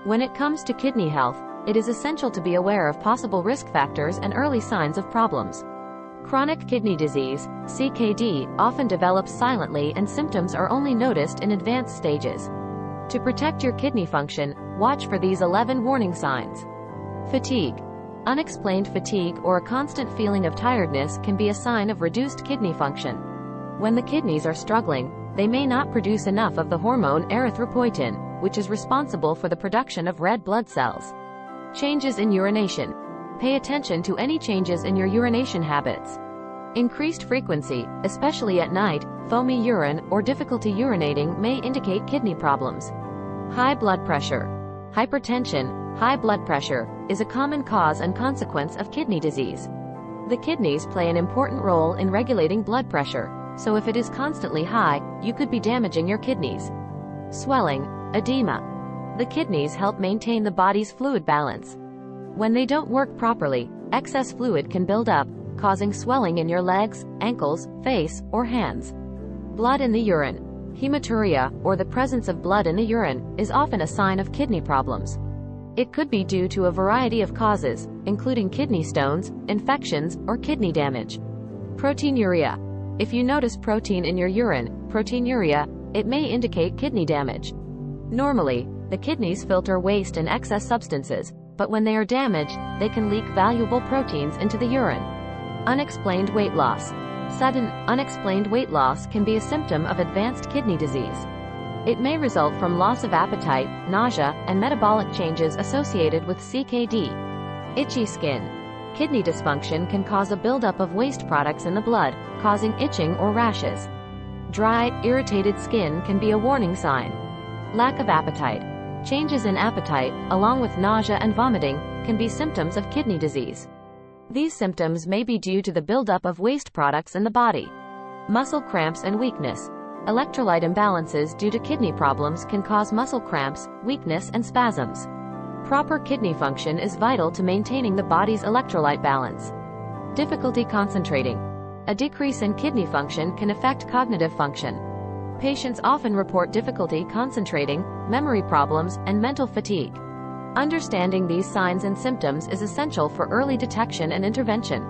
When it comes to kidney health, it is essential to be aware of possible risk factors and early signs of problems. Chronic kidney disease, CKD, often develops silently and symptoms are only noticed in advanced stages. To protect your kidney function, watch for these 11 warning signs. Fatigue. Unexplained fatigue or a constant feeling of tiredness can be a sign of reduced kidney function. When the kidneys are struggling, they may not produce enough of the hormone erythropoietin, which is responsible for the production of red blood cells. Changes in urination. Pay attention to any changes in your urination habits. Increased frequency, especially at night, foamy urine, or difficulty urinating may indicate kidney problems. High blood pressure. Hypertension, high blood pressure, is a common cause and consequence of kidney disease. The kidneys play an important role in regulating blood pressure, so if it is constantly high, you could be damaging your kidneys. Swelling, edema. The kidneys help maintain the body's fluid balance. When they don't work properly, excess fluid can build up, causing swelling in your legs, ankles, face, or hands. Blood in the urine. Hematuria, or the presence of blood in the urine, is often a sign of kidney problems. It could be due to a variety of causes, including kidney stones, infections, or kidney damage. Proteinuria. If you notice protein in your urine, proteinuria, it may indicate kidney damage. Normally, the kidneys filter waste and excess substances, but when they are damaged, they can leak valuable proteins into the urine. Unexplained weight loss. Sudden, unexplained weight loss can be a symptom of advanced kidney disease. It may result from loss of appetite, nausea, and metabolic changes associated with CKD. Itchy skin. Kidney dysfunction can cause a buildup of waste products in the blood, causing itching or rashes. Dry, irritated skin can be a warning sign. Lack of appetite. Changes in appetite, along with nausea and vomiting, can be symptoms of kidney disease. These symptoms may be due to the buildup of waste products in the body. Muscle cramps and weakness. Electrolyte imbalances due to kidney problems can cause muscle cramps, weakness, and spasms. Proper kidney function is vital to maintaining the body's electrolyte balance. Difficulty concentrating. A decrease in kidney function can affect cognitive function. Patients often report difficulty concentrating, memory problems, and mental fatigue. Understanding these signs and symptoms is essential for early detection and intervention.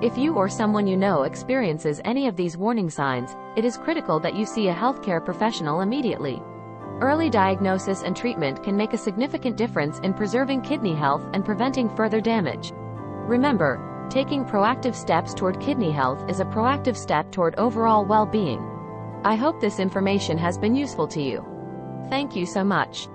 If you or someone you know experiences any of these warning signs, it is critical that you see a healthcare professional immediately. Early diagnosis and treatment can make a significant difference in preserving kidney health and preventing further damage. Remember, taking proactive steps toward kidney health is a proactive step toward overall well-being. I hope this information has been useful to you. Thank you so much.